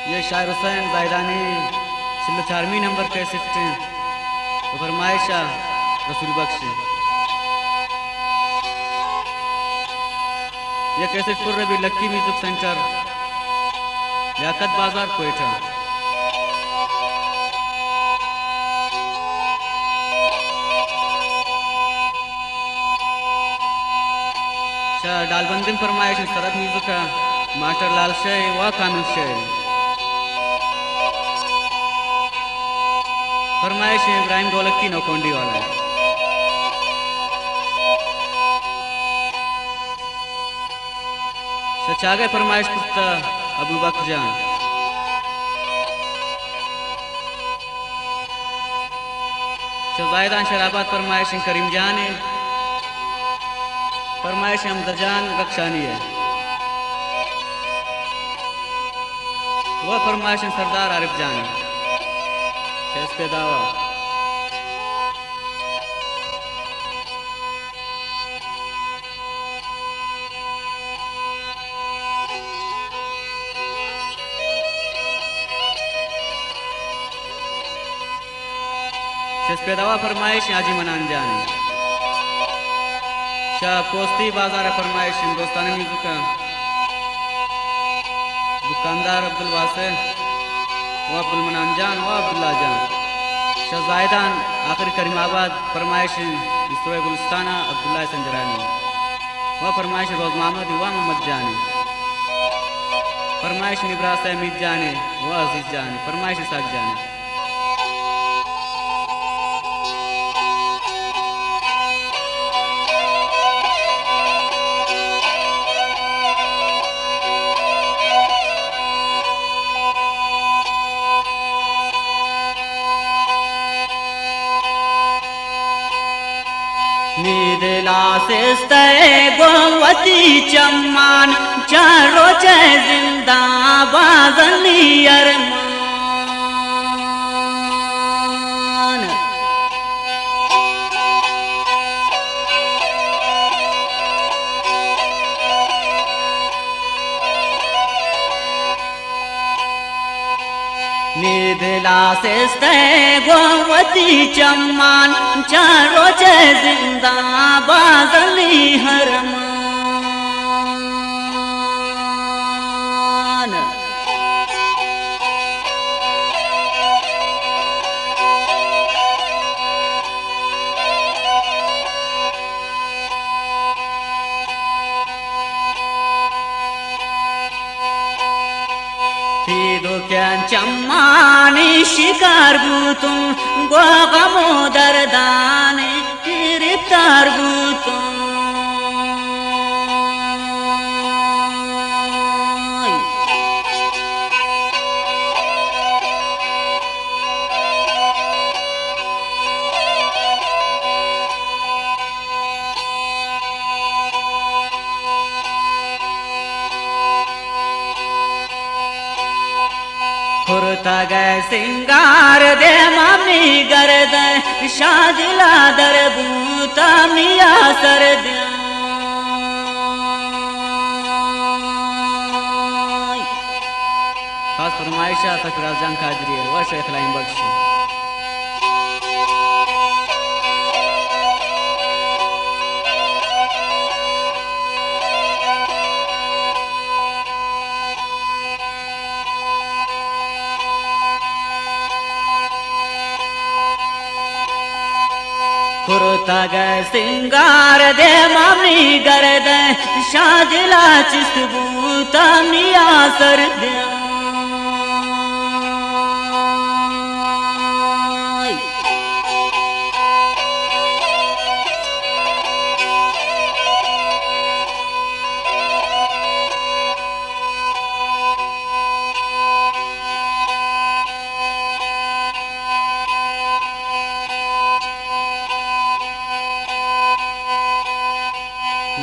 ये शायर Hussain जायदानी सिल्लो 4वीं number cassette तो फरमाइशा रसूल बख्श ये कैसेट पुर रबी लक्की म्यूजिक सेंटर लियाकत बाजार कोयटा शाह डालबंदिन फरमाइश सरद म्यूजिक का मास्टर लाल शेख व कामिल शेख फरमाइश इब्राहिम गोलक्की नौकोंडी वाला सचागे फरमाइश पुख्ता अबू बकर जान शजायदान शराबात फरमाइश करीम जान है फरमाइश हमजा जान रक्षानी है वह फरमाइश सरदार आरिफ जान है इस पे दावा फरमाइश आजी मनान जाने शाह पोस्ती बाजार फरमाइश हिंदुस्तानी म्यूजिक का दुकानदार अब्दुल वासे वो अब्दुल मनान जान वो अब्दुल्ला जान शाह जायदान आखिर करीमाबाद फरमाइश इसरोए गुलस्ताना अब्दुल्ला संजरानी वह फरमाइश रोज मोहम्मद हुआ मोहम्मद जाने फरमाइश निब्रास अमीद जाने वह अजीज जाने फरमाइश इसाक जाने निदलासिस्ते गोवती चम्मान चारो चे जिंदा बाजनी अरमान निदलासिस्ते गोवती चम्मान चारो चे जिंदा बाजली हरमान चम्मानी शिकार बूतुं गोगमो दरदाने गिरफ्तार बूतुं तगै सिंगार दे मामी गर्द शादिला दरबूता मिया सर दे खास फरमाइशा तकरार जंग कादरी व शेख लाइन बख्श तगै सिंगार दे मामी गर्द शादिला चिस्तबूता मिया सर दे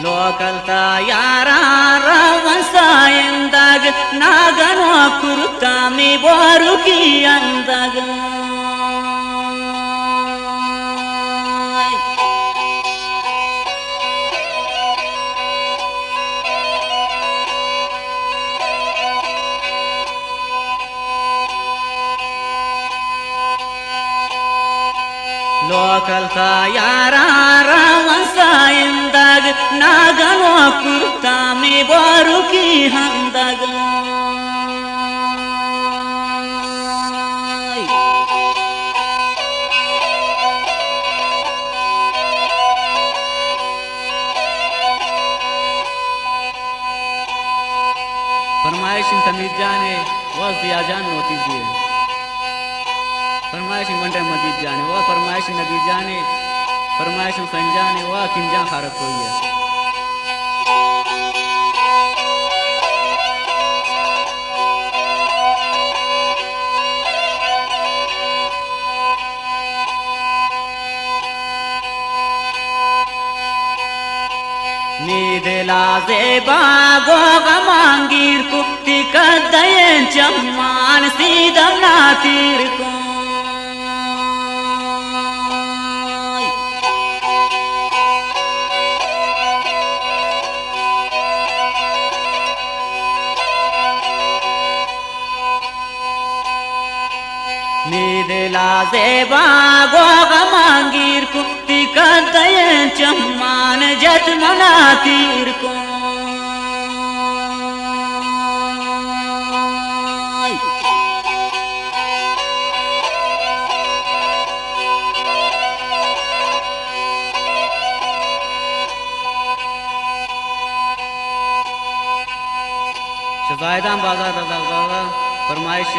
लोकलता यारा रवसायंदग नागनो कुर्ता में बोरु की अंदग लोकलता यारा रामसा इंदग नागनो कुर्ता में बोरू की हंदग फरमाइश तमीज जाने वह जिया जान होती दिए फरमाइश मंडे मजीद जाने वह फरमाइश नबी जाने फरमाइश हुसैन जाने वह किंजा खारक हुई है नीदला जेबा गोगा मांगीर को तिकदयन चम्मान सीदम नातीर को नीदला जेबा गोगा मांगीर को तिकदयन चम्मान जत मनातीर को शजायदान बाजार रजा फरमाइश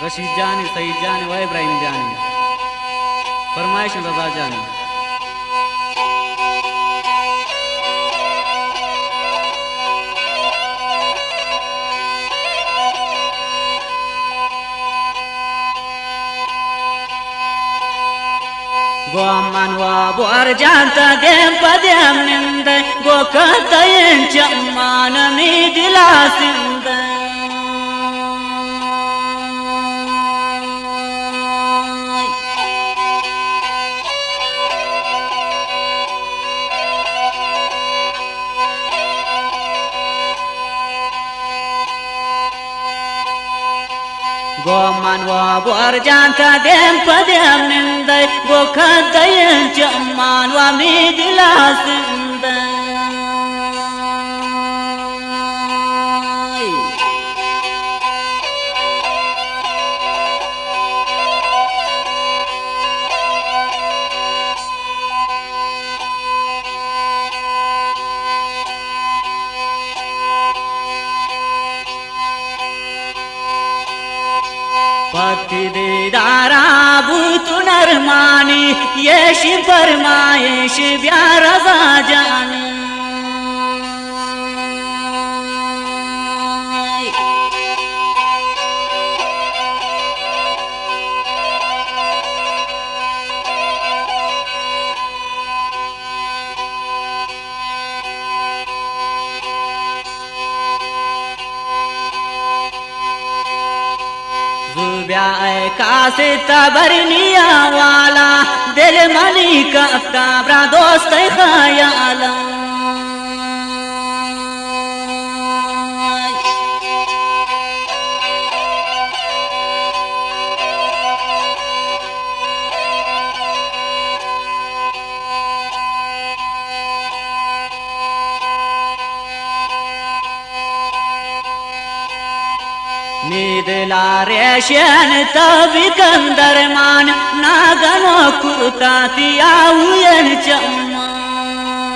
रशीद जानी सईद जानी व इब्राहिम जानी फरमाइश रजा जानी गो मन वा बोर जानता देम पदेम निंद गो कहतयन चम्मान में दिला सिंद गो मनवा बोर जानता देम पदेम निंद गो खदयन चम्मान वा में दिला सिंद पति दीदारा भूत नरमानी यश फरमाइश ब्यारजा जानी कासे तबरनिया वाला दिल मनी का ताबरा दोस्त खयाला नीदला रेशन तभी कंदर मान नागनो कुर्ता तिया हुयन चम्मान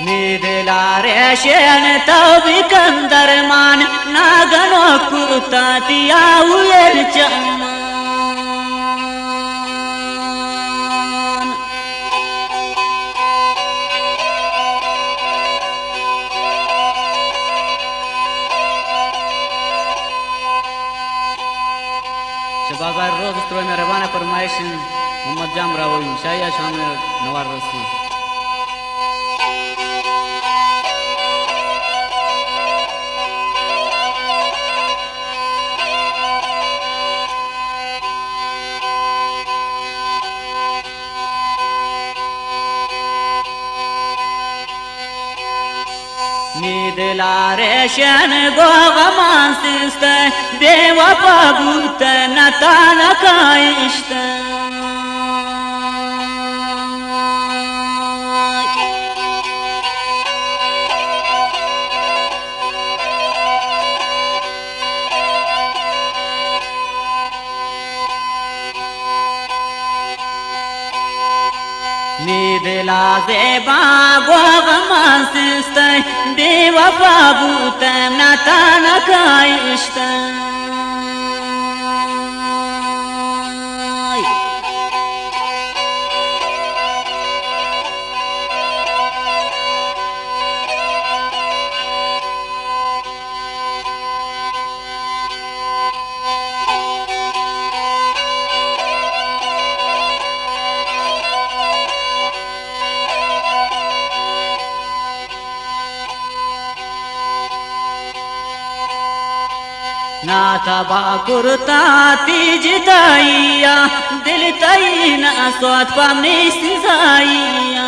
नीदला रेशन तभी कंदर मान नागनो कुर्ता तिया हुयन चम्मान बाजार रोज स्त्रोय में रवाना फरमाइश मोहम्मद जाम रावई शाया शाम नवार रसी निदलारेशन गोगमान सिस्त देव पबूत नतान काइष्ट निदला देवा गोगमान सिस्त देव पबूत नतान काइष्ट ना तबा कुर्ता तीज दाइया दिल तई ना स्वाद पाने सिजाइया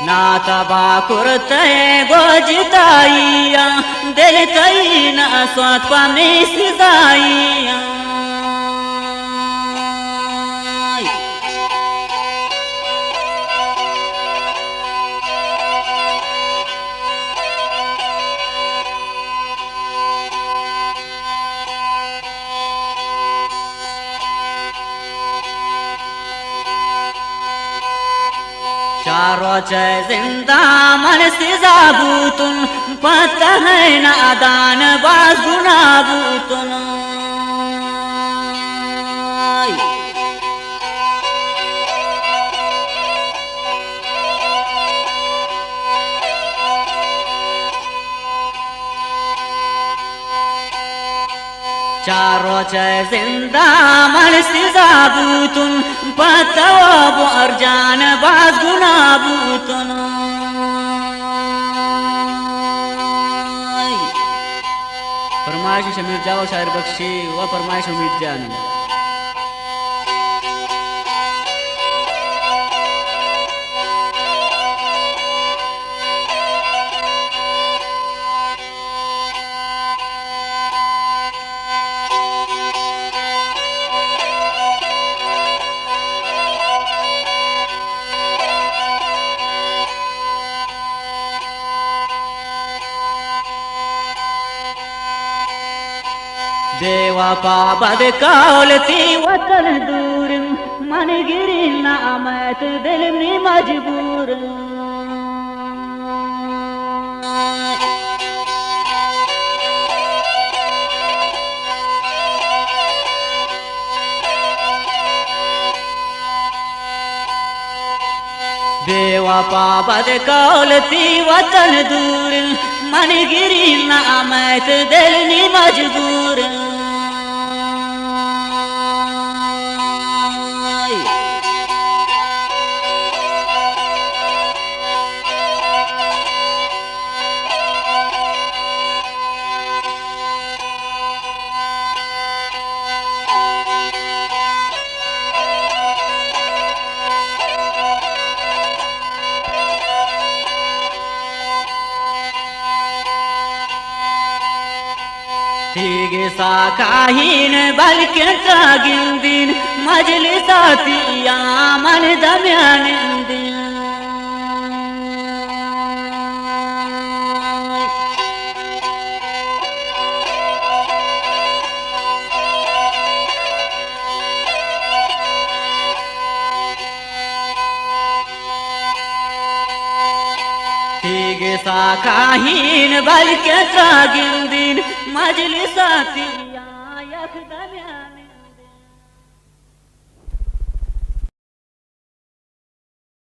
ना तबा कुर्ते गोजताइया दिल तई ना स्वाद पाने सिजाइया चारों जय जिंदा मन सिजाबूतुन पता है नादान बाज गुनाबूतुन चारों जय जिंदा मन सिजाबूतुन पता वो अर्जान बाज गुनाबूतुन फरमाइश शमीर जाओ शायर बख्शी व फरमाइश उम्मीद जान देवा पाबद कालती वतन दूर मन गिरी नामत दिल में मजबूर देवा पाबद कालती वतन दूर मन गिरी नामत दिल में मजबूर तीगे साकाहीन बल्कि तागिंदीन मजलिसातिया मन दम्यानिंदीन तीगे साकाहीन बल्कि तागिंदीन मजलिसाती